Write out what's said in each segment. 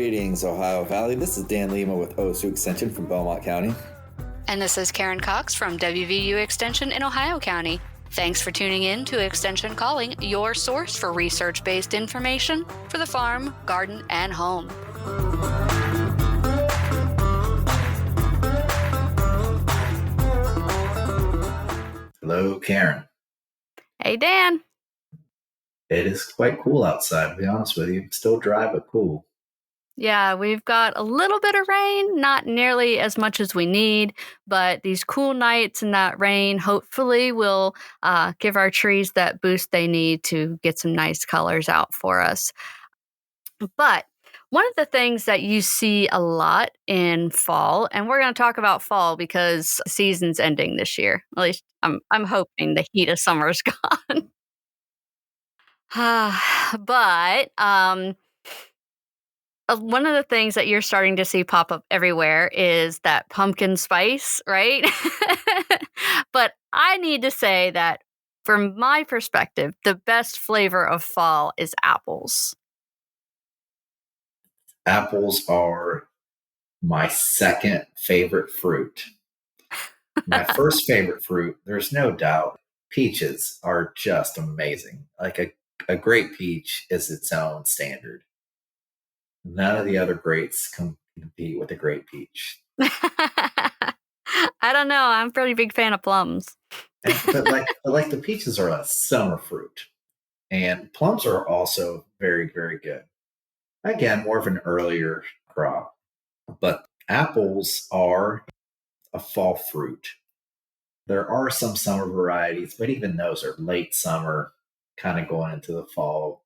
Greetings, Ohio Valley. This is Dan Lima with OSU Extension from Belmont County. And this is Karen Cox from WVU Extension in Ohio County. Thanks for tuning in to Extension Calling, your source for research-based information for the farm, garden, and home. Hello, Karen. Hey, Dan. It is quite cool outside, to be honest with you. Still dry, but cool. Yeah, we've got a little bit of rain, not nearly as much as we need, but these cool nights and that rain hopefully will give our trees that boost they need to get some nice colors out for us. But one of the things that you see a lot in fall, and we're going to talk about fall because the season's ending this year. At least I'm hoping the heat of summer's gone. But one of the things that you're starting to see pop up everywhere is that pumpkin spice, right? But I need to say that from my perspective, the best flavor of fall is apples. Apples are my second favorite fruit. My first favorite fruit, there's no doubt, peaches are just amazing. Like a great peach is its own standard. None of the other greats compete with a great peach. I don't know. I'm a pretty big fan of plums. But the peaches are a summer fruit. And plums are also very, very good. Again, more of an earlier crop. But apples are a fall fruit. There are some summer varieties, but even those are late summer, kind of going into the fall.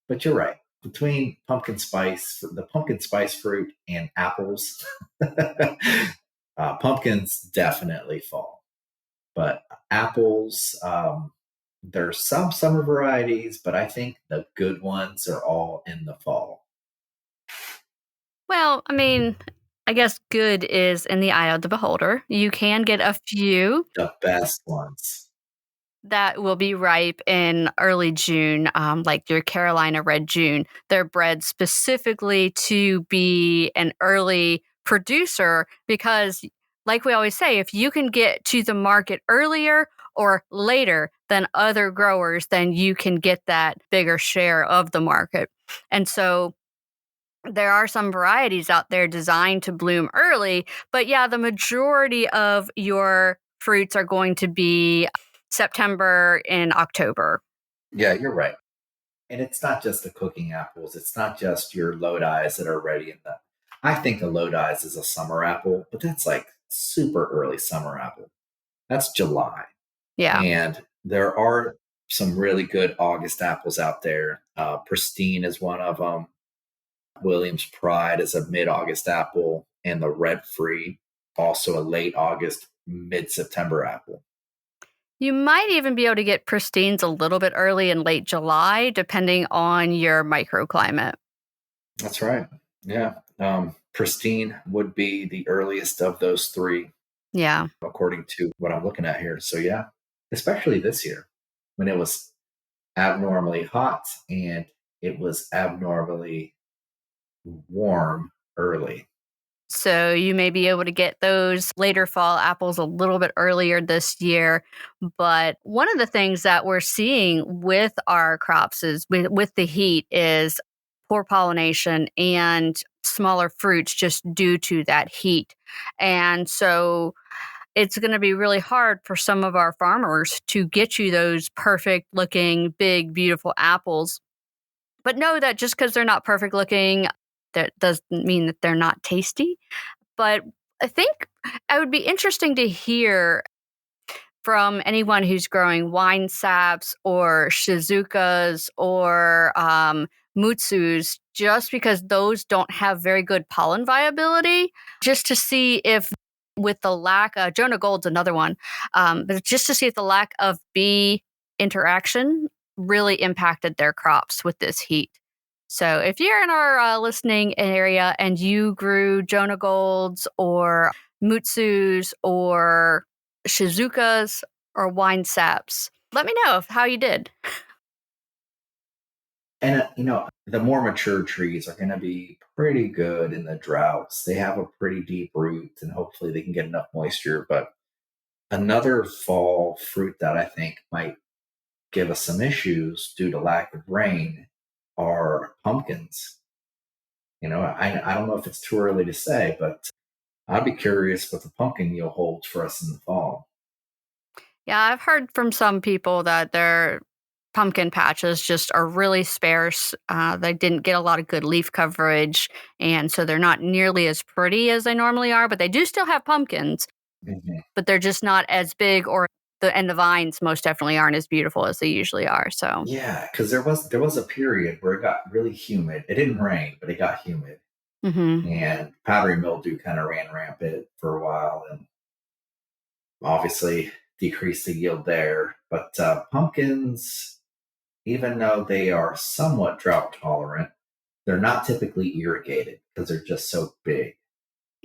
But you're right. Between the pumpkin spice fruit and apples, pumpkins definitely fall. But apples, there's some summer varieties, but I think the good ones are all in the fall. Well, I mean, I guess good is in the eye of the beholder. You can get a few The best ones. that will be ripe in early June, like your Carolina Red June. They're bred specifically to be an early producer because, like we always say, if you can get to the market earlier or later than other growers, then you can get that bigger share of the market. And so there are some varieties out there designed to bloom early, but yeah, the majority of your fruits are going to be September and October. Yeah, you're right. And it's not just the cooking apples. It's not just your Lodi's that are ready in the. I think a Lodi's is a summer apple, but that's like super early summer apple. That's July. Yeah. And there are some really good August apples out there. Pristine is one of them. Williams Pride is a mid-August apple, and the Red Free, also a late August, mid-September apple. You might even be able to get pristines a little bit early in late July, depending on your microclimate. That's right. Yeah. Pristine would be the earliest of those three. Yeah. According to what I'm looking at here. So yeah, especially this year when it was abnormally hot and it was abnormally warm early. So you may be able to get those later fall apples a little bit earlier this year. But one of the things that we're seeing with our crops is with the heat is poor pollination and smaller fruits just due to that heat. And so it's going to be really hard for some of our farmers to get you those perfect looking, big, beautiful apples. But know that just because they're not perfect looking, that doesn't mean that they're not tasty. But I think it would be interesting to hear from anyone who's growing wine saps or shizukas or mutsus, just because those don't have very good pollen viability, just to see if with the lack of, Jonah Gold's another one, but just to see if the lack of bee interaction really impacted their crops with this heat. So if you're in our listening area and you grew Jonah Golds or Mutsus or Shizukas or wine saps, let me know how you did. And the more mature trees are going to be pretty good in the droughts. They have a pretty deep root, and hopefully they can get enough moisture. But another fall fruit that I think might give us some issues due to lack of rain are pumpkins. I don't know if it's too early to say, but I'd be curious what the pumpkin yield holds for us in the fall. Yeah, I've heard from some people that their pumpkin patches just are really sparse. They didn't get a lot of good leaf coverage, and so they're not nearly as pretty as they normally are, but they do still have pumpkins, Mhm. but they're just not as big the vines most definitely aren't as beautiful as they usually are. So, Yeah, because there was a period where it got really humid. It didn't rain, but it got humid, mhm. and powdery mildew kind of ran rampant for a while, and obviously decreased the yield there. But pumpkins, even though they are somewhat drought tolerant, they're not typically irrigated because they're just so big.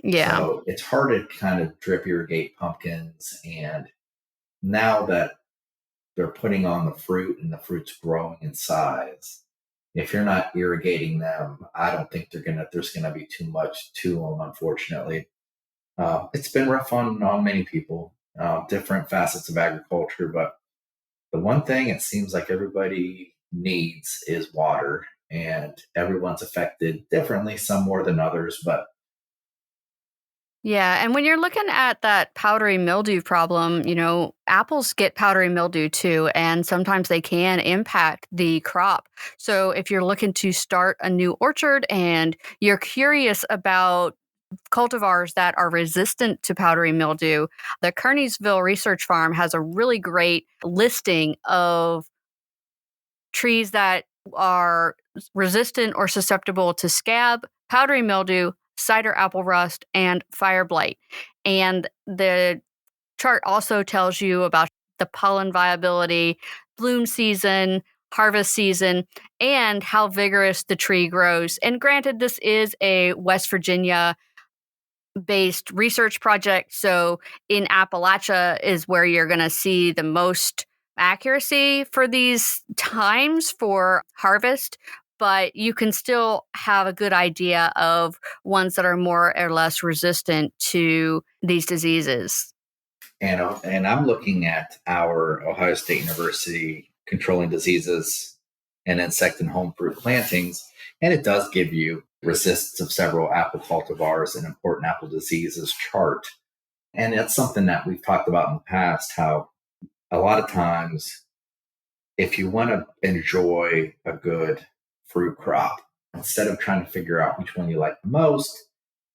Yeah. So it's hard to kind of drip irrigate pumpkins. And now that they're putting on the fruit and the fruit's growing in size, if you're not irrigating them, I don't think there's gonna be too much to them, unfortunately. It's been rough on many people, different facets of agriculture, but the one thing it seems like everybody needs is water, and everyone's affected differently, some more than others. But Yeah, and when you're looking at that powdery mildew problem, apples get powdery mildew too, and sometimes they can impact the crop. So if you're looking to start a new orchard and you're curious about cultivars that are resistant to powdery mildew, the Kearneysville Research Farm has a really great listing of trees that are resistant or susceptible to scab, powdery mildew, cider apple rust, and fire blight. And the chart also tells you about the pollen viability, bloom season, harvest season, and how vigorous the tree grows. And granted, this is a West Virginia based research project. So in Appalachia is where you're going to see the most accuracy for these times for harvest, but you can still have a good idea of ones that are more or less resistant to these diseases. and I'm looking at our Ohio State University controlling diseases and insect and home fruit plantings, and it does give you resistance of several apple cultivars and important apple diseases chart. And that's something that we've talked about in the past, how a lot of times, if you want to enjoy a good fruit crop, instead of trying to figure out which one you like the most,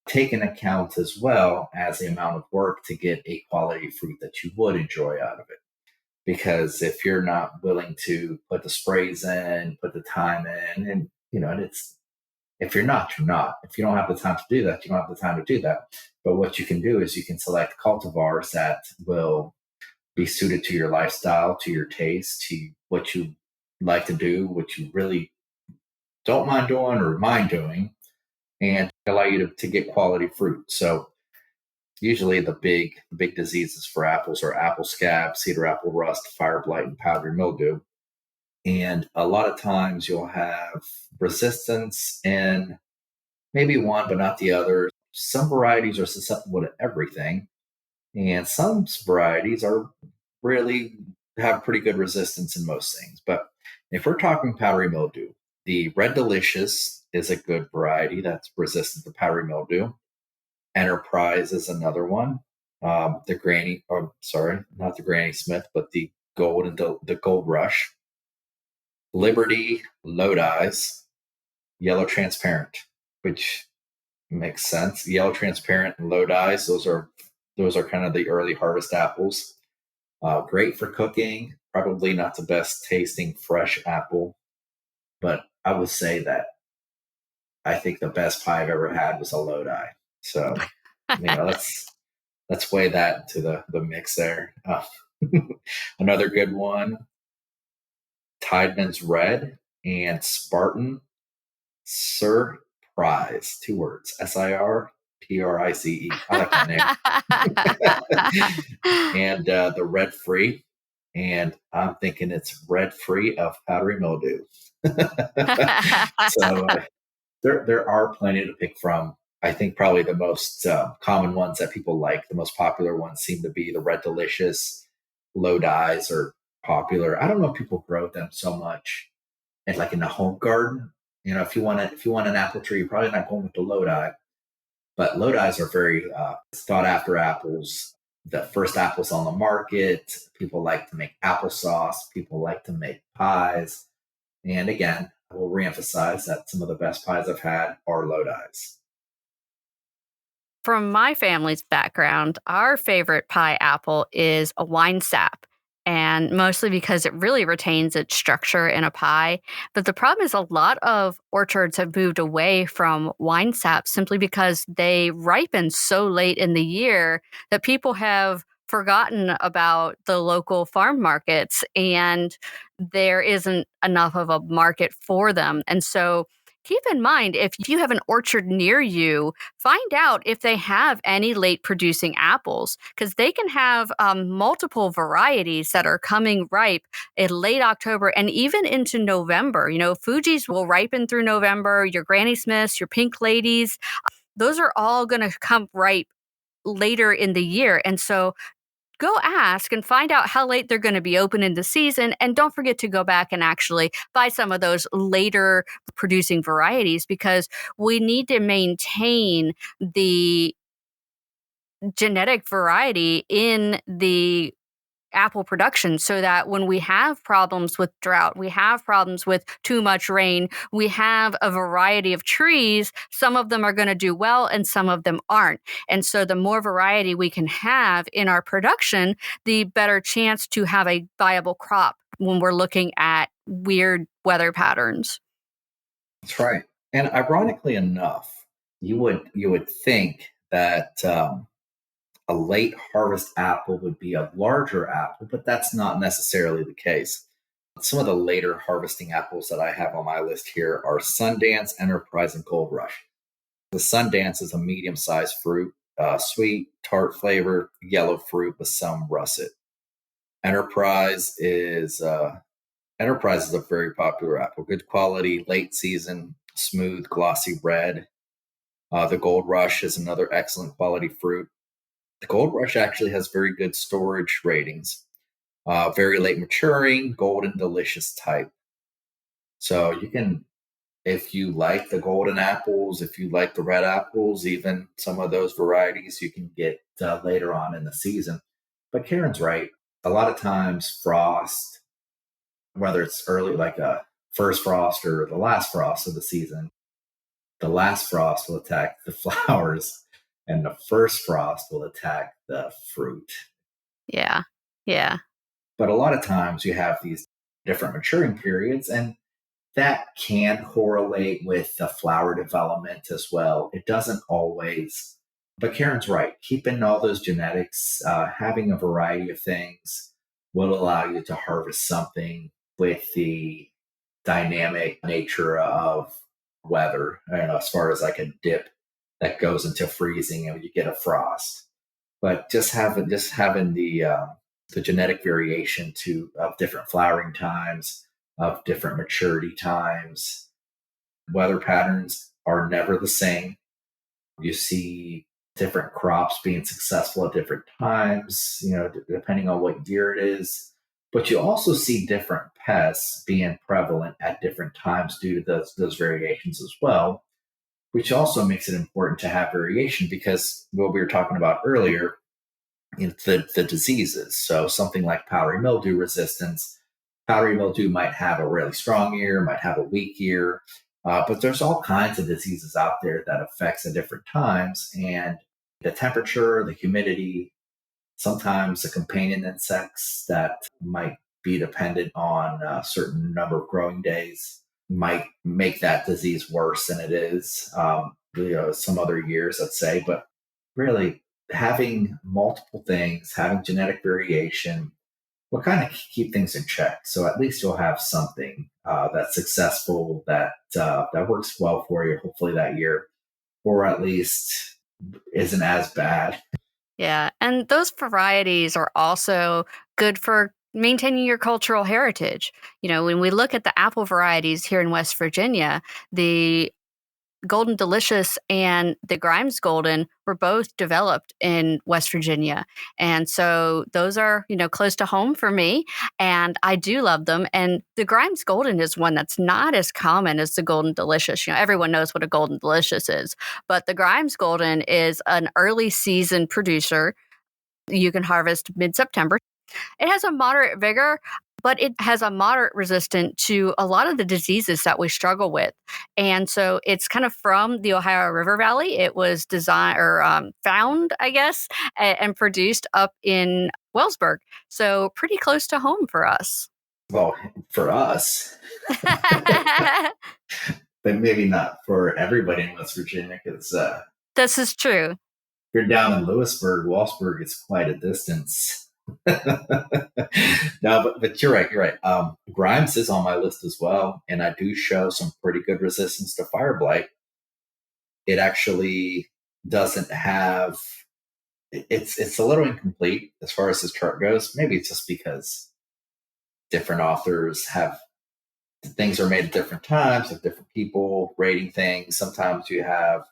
take into account as well as the amount of work to get a quality fruit that you would enjoy out of it. Because if you're not willing to put the sprays in, put the time in, and it's if you're not, you're not. If you don't have the time to do that, you don't have the time to do that. But what you can do is you can select cultivars that will be suited to your lifestyle, to your taste, to what you like to do, what you really don't mind doing or mind doing, and allow you to get quality fruit. So usually the big diseases for apples are apple scab, cedar apple rust, fire blight, and powdery mildew. And a lot of times you'll have resistance in maybe one, but not the other. Some varieties are susceptible to everything, and some varieties are really have pretty good resistance in most things. But if we're talking powdery mildew, the Red Delicious is a good variety that's resistant to powdery mildew. Enterprise is another one. The Granny, or sorry, not the Granny Smith, but the Gold Rush. Liberty, Lodi's, Yellow Transparent, which makes sense. Yellow Transparent and Lodi's, those are kind of the early harvest apples. Great for cooking. Probably not the best tasting fresh apple, but I would say that I think the best pie I've ever had was a Lodi. So, let's weigh that into the mix there. Another good one, Tideman's Red and Spartan Surprise. Two words, SIRPRICE. I like that name. And the Red Free. and I'm thinking it's red free of powdery mildew. So there are plenty to pick from. I think probably the most common ones that people like, the most popular ones seem to be the red delicious, low dyes are popular. I don't know if people grow them so much and like in the home garden. If you want an apple tree, you're probably not going with the Lodi, but Lodi's are very sought after apples. The first apples on the market. People like to make applesauce. People like to make pies. And again, I will reemphasize that some of the best pies I've had are Lodi's. From my family's background, our favorite pie apple is a wine sap, and mostly because it really retains its structure in a pie. But the problem is a lot of orchards have moved away from wine sap simply because they ripen so late in the year that people have forgotten about the local farm markets and there isn't enough of a market for them. And so keep in mind, if you have an orchard near you, find out if they have any late producing apples because they can have multiple varieties that are coming ripe in late October and even into November. You know, Fuji's will ripen through November, your Granny Smiths, your Pink Ladies, those are all going to come ripe later in the year. And so go ask and find out how late they're going to be open in the season. And don't forget to go back and actually buy some of those later producing varieties because we need to maintain the genetic variety in the apple production so that when we have problems with drought, we have problems with too much rain, we have a variety of trees. Some of them are going to do well and some of them aren't. And so the more variety we can have in our production, the better chance to have a viable crop when we're looking at weird weather patterns. That's right. And ironically enough, you would think that a late harvest apple would be a larger apple, but that's not necessarily the case. Some of the later harvesting apples that I have on my list here are Sundance, Enterprise, and Gold Rush. The Sundance is a medium sized fruit, sweet, tart flavor, yellow fruit with some russet. Enterprise is Enterprise is a very popular apple, good quality, late season, smooth, glossy red. The Gold Rush is another excellent quality fruit. The Gold Rush actually has very good storage ratings. Very late maturing, golden, delicious type. So you can, if you like the golden apples, if you like the red apples, even some of those varieties you can get later on in the season. But Karen's right. A lot of times, frost, whether it's early, like a first frost or the last frost of the season, the last frost will attack the flowers, and the first frost will attack the fruit. Yeah. Yeah. But a lot of times you have these different maturing periods, and that can correlate with the flower development as well. It doesn't always. But Karen's right. Keeping all those genetics, having a variety of things will allow you to harvest something with the dynamic nature of weather. I don't know, as far as like a dip that goes into freezing and you get a frost. But just having the genetic variation to of different flowering times, of different maturity times, weather patterns are never the same. You see different crops being successful at different times, depending on what year it is. But you also see different pests being prevalent at different times due to those variations as well, which also makes it important to have variation because what we were talking about earlier, the diseases. So something like powdery mildew resistance, powdery mildew might have a really strong year, might have a weak year, but there's all kinds of diseases out there that affects at different times, and the temperature, the humidity, sometimes the companion insects that might be dependent on a certain number of growing days might make that disease worse than it is. Some other years, let's say, but really having multiple things, having genetic variation, will kind of keep things in check. So at least you'll have something that's successful that works well for you, hopefully that year, or at least isn't as bad. Yeah, and those varieties are also good for Maintaining your cultural heritage. When we look at the apple varieties here in West Virginia, the Golden Delicious and the Grimes Golden were both developed in West Virginia. And so those are, close to home for me. And I do love them. And the Grimes Golden is one that's not as common as the Golden Delicious. Everyone knows what a Golden Delicious is. But the Grimes Golden is an early season producer. You can harvest mid September. It has a moderate vigor, but it has a moderate resistance to a lot of the diseases that we struggle with. And so it's kind of from the Ohio River Valley. It was designed or found, I guess, and produced up in Wellsburg. So pretty close to home for us. Well, for us, but maybe not for everybody in West Virginia, because this is true. if you're down in Lewisburg, Wellsburg is quite a distance. No, but you're right. You're right. Grimes is on my list as well, and I do show some pretty good resistance to fire blight. It actually doesn't have. It's a little incomplete as far as this chart goes. Maybe it's just because different authors have things are made at different times of different people rating things. Sometimes you have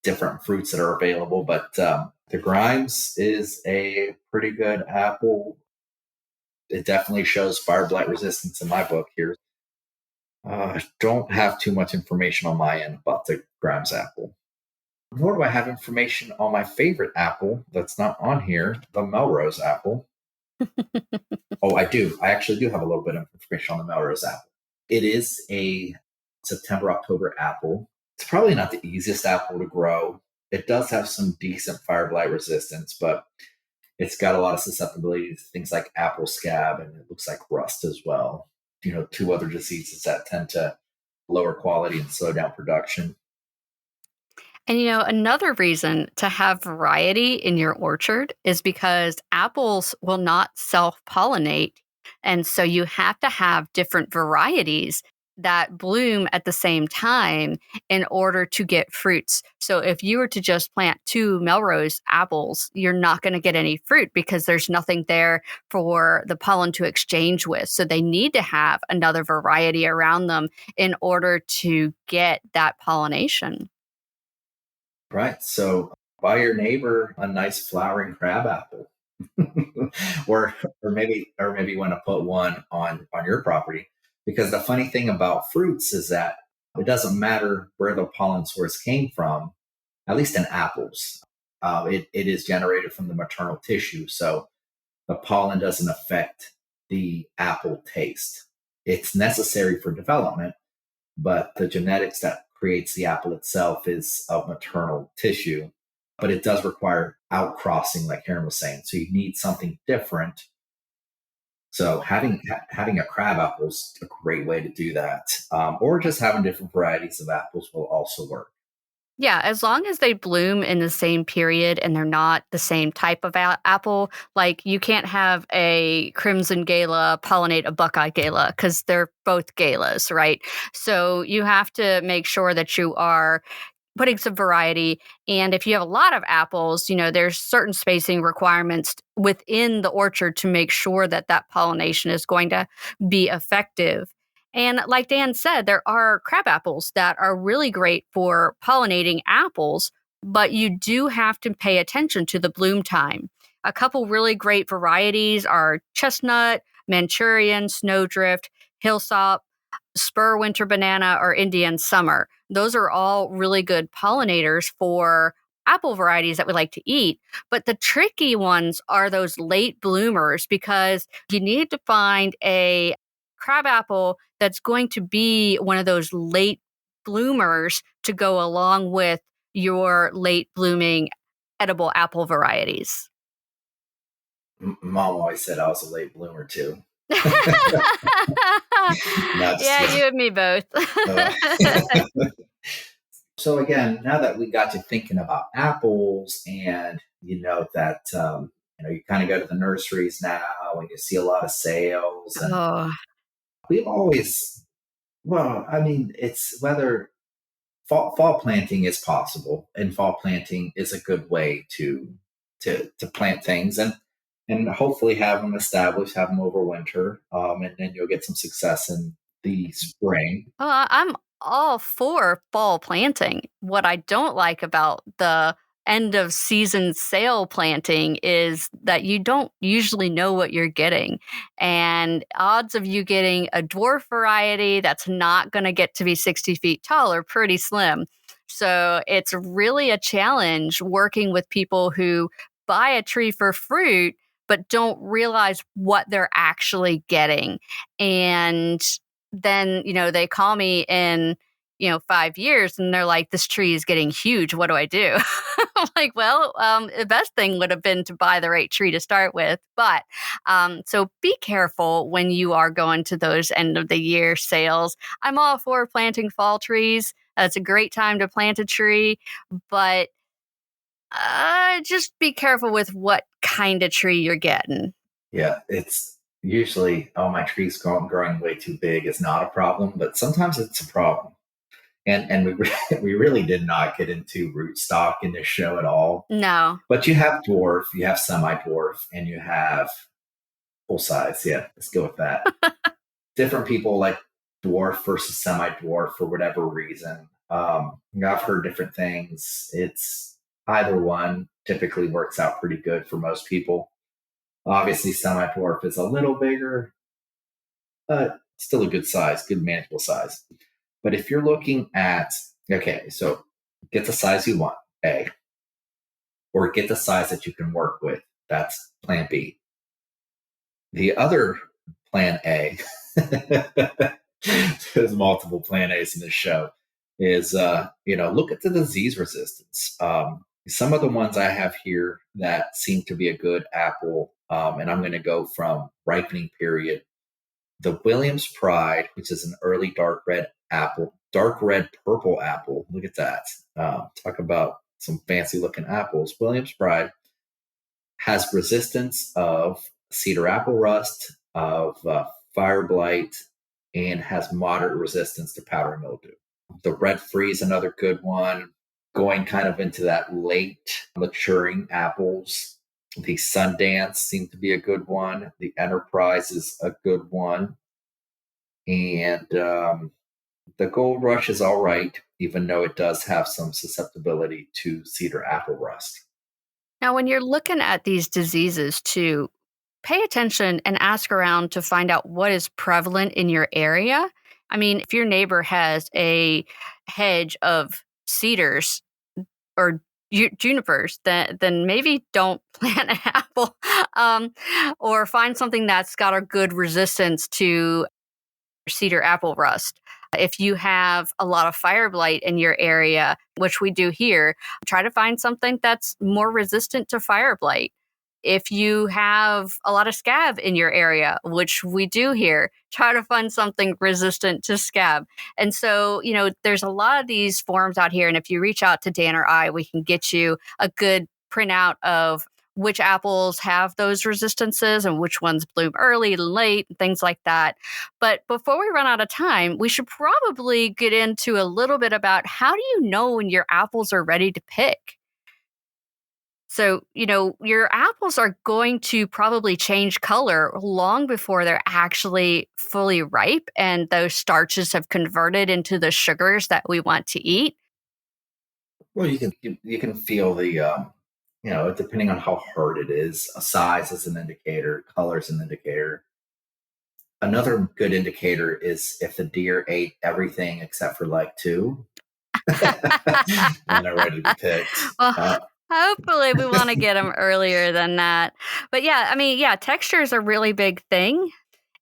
different fruits that are available, but the Grimes is a pretty good apple. It definitely shows fire blight resistance in my book here. I don't have too much information on my end about the Grimes apple. Nor do I have information on my favorite apple that's not on here, the Melrose apple. Oh, I do. I actually do have a little bit of information on the Melrose apple. It is a September, October apple. It's probably not the easiest apple to grow. It does have some decent fire blight resistance, but it's got a lot of susceptibility to things like apple scab, and it looks like rust as well. Two other diseases that tend to lower quality and slow down production. And another reason to have variety in your orchard is because apples will not self pollinate. And so you have to have different varieties that bloom at the same time in order to get fruits. So if you were to just plant 2 Melrose apples, you're not going to get any fruit because there's nothing there for the pollen to exchange with. So they need to have another variety around them in order to get that pollination. Right. So buy your neighbor a nice flowering crab apple. or maybe you want to put one on your property, because the funny thing about fruits is that it doesn't matter where the pollen source came from, at least in apples. It is generated from the maternal tissue, so the pollen doesn't affect the apple taste. It's necessary for development, but the genetics that creates the apple itself is of maternal tissue. But it does require outcrossing, like Karen was saying. So you need something different. So having a crab apple is a great way to do that, or just having different varieties of apples will also work. Yeah, as long as they bloom in the same period and they're not the same type of apple, like you can't have a crimson gala pollinate a buckeye gala because they're both galas, right? So you have to make sure that you are putting some variety. And if you have a lot of apples, there's certain spacing requirements within the orchard to make sure that that pollination is going to be effective. And like Dan said, there are crab apples that are really great for pollinating apples, but you do have to pay attention to the bloom time. A couple really great varieties are chestnut, Manchurian, snowdrift, hillsop, spur winter banana, or Indian summer. Those are all really good pollinators for apple varieties that we like to eat. But the tricky ones are those late bloomers because you need to find a crab apple that's going to be one of those late bloomers to go along with your late blooming edible apple varieties. Mom always said I was a late bloomer too. No, just Yeah, kidding. you and me both. Uh, so again, now that we got you thinking about apples, and that you kind of go to the nurseries now and you see a lot of sales, and Oh, we've always, well, I mean, it's whether fall planting is possible, and fall planting is a good way to plant things, and and hopefully have them established, have them over winter, and then you'll get some success in the spring. I'm all for fall planting. What I don't like about the end of season sale planting is that you don't usually know what you're getting. And odds of you getting a dwarf variety that's not going to get to be 60 feet tall are pretty slim. So it's really a challenge working with people who buy a tree for fruit but don't realize what they're actually getting. And then, they call me in, 5 years and they're like, "This tree is getting huge. What do I do?" I'm like, "Well, the best thing would have been to buy the right tree to start with." But so be careful when you are going to those end of the year sales. I'm all for planting fall trees. It's a great time to plant a tree, but just be careful with what kind of tree you're getting. Yeah, it's usually, oh, my tree's growing way too big is not a problem, but sometimes it's a problem. And we really did not get into rootstock in this show at all. No. But you have dwarf, you have semi dwarf, and you have full size. Yeah, let's go with that. Different people like dwarf versus semi dwarf for whatever reason. I've heard different things. It's either one typically works out pretty good for most people. Obviously, semi dwarf is a little bigger, but still a good size, good manageable size. But if you're looking at, okay, so get the size you want, A, or get the size that you can work with. That's plan B. The other plan A, there's multiple plan A's in this show, is look at the disease resistance. Some of the ones I have here that seem to be a good apple, and I'm going to go from ripening period. The Williams Pride, which is an early dark red apple, dark red purple apple. Look at that. Talk about some fancy looking apples. Williams Pride has resistance of cedar apple rust, of fire blight, and has moderate resistance to powdery mildew. The Red Freeze, another good one, going kind of into that late maturing apples. The Sundance seemed to be a good one. The Enterprise is a good one. And the Gold Rush is all right, even though it does have some susceptibility to cedar apple rust. Now, when you're looking at these diseases too, pay attention and ask around to find out what is prevalent in your area. I mean, if your neighbor has a hedge of cedars or junipers, then maybe don't plant an apple, or find something that's got a good resistance to cedar apple rust. If you have a lot of fire blight in your area, which we do here, try to find something that's more resistant to fire blight. If you have a lot of scab in your area, which we do here, try to find something resistant to scab. And so, there's a lot of these forums out here. And if you reach out to Dan or I, we can get you a good printout of which apples have those resistances and which ones bloom early and late and things like that. But before we run out of time, we should probably get into a little bit about how do you know when your apples are ready to pick? So, your apples are going to probably change color long before they're actually fully ripe and those starches have converted into the sugars that we want to eat. Well, you can feel the depending on how hard it is, size is an indicator, color is an indicator. Another good indicator is if the deer ate everything except for like two, and they're ready to be picked. Well, hopefully we want to get them earlier than that. But yeah, I mean, yeah, texture is a really big thing.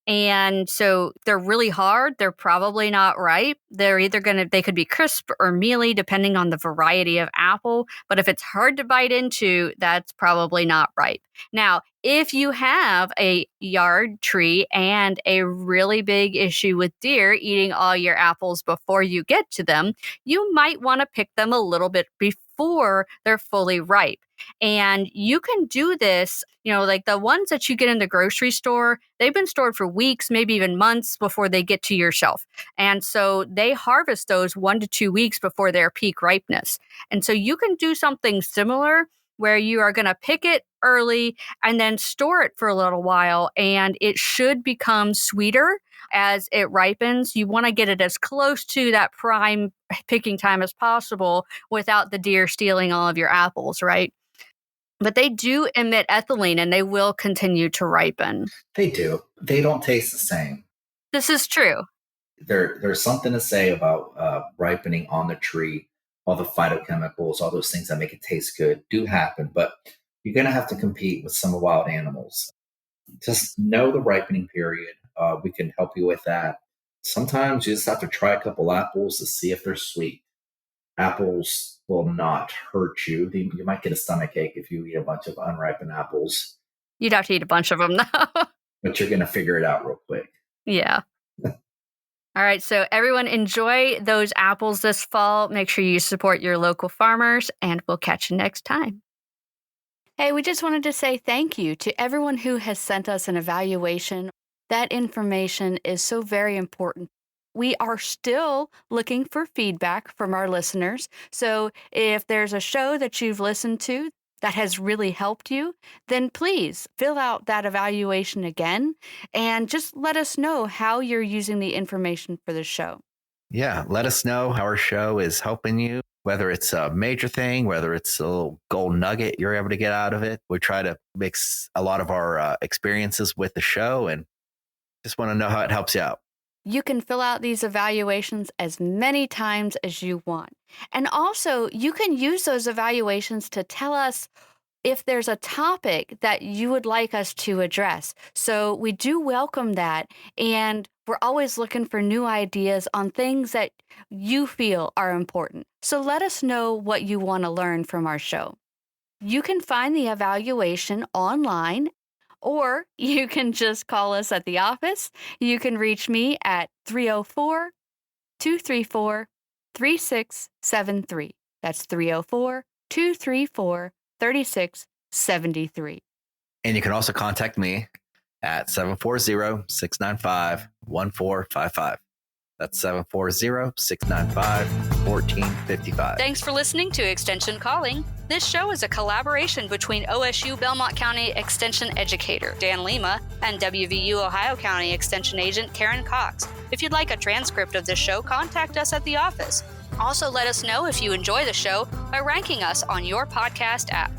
And so they're really hard. They're probably not ripe. They're either they could be crisp or mealy depending on the variety of apple. But if it's hard to bite into, that's probably not ripe. Now, if you have a yard tree and a really big issue with deer eating all your apples before you get to them, you might want to pick them a little bit before they're fully ripe. And you can do this, like the ones that you get in the grocery store, they've been stored for weeks, maybe even months before they get to your shelf. And so they harvest those 1 to 2 weeks before their peak ripeness. And so you can do something similar where you are going to pick it early and then store it for a little while, and it should become sweeter as it ripens. You want to get it as close to that prime picking time as possible without the deer stealing all of your apples, right? But they do emit ethylene and they will continue to ripen. They do. They don't taste the same. This is true. There's something to say about ripening on the tree. All the phytochemicals, all those things that make it taste good do happen, but you're going to have to compete with some wild animals. Just know the ripening period. We can help you with that. Sometimes you just have to try a couple apples to see if they're sweet. Apples will not hurt you. You might get a stomach ache if you eat a bunch of unripened apples, You'd have to eat a bunch of them, though. but you're going to figure it out real quick. Yeah. All right. So, everyone, enjoy those apples this fall. Make sure you support your local farmers, and we'll catch you next time. Hey, we just wanted to say thank you to everyone who has sent us an evaluation. That information is so very important. We are still looking for feedback from our listeners. So if there's a show that you've listened to that has really helped you, then please fill out that evaluation again and just let us know how you're using the information for the show. Yeah, let us know how our show is helping you, whether it's a major thing, whether it's a little gold nugget you're able to get out of it. We try to mix a lot of our experiences with the show and just want to know how it helps you out. You can fill out these evaluations as many times as you want. And also, you can use those evaluations to tell us if there's a topic that you would like us to address. So we do welcome that. And we're always looking for new ideas on things that you feel are important. So let us know what you want to learn from our show. You can find the evaluation online, or you can just call us at the office. You can reach me at 304-234-3673. That's 304-234-3673. And you can also contact me at 740-695-1455. That's 740-695-1455. Thanks for listening to Extension Calling. This show is a collaboration between OSU Belmont County Extension Educator Dan Lima and WVU Ohio County Extension Agent Karen Cox. If you'd like a transcript of this show, contact us at the office. Also, let us know if you enjoy the show by ranking us on your podcast app.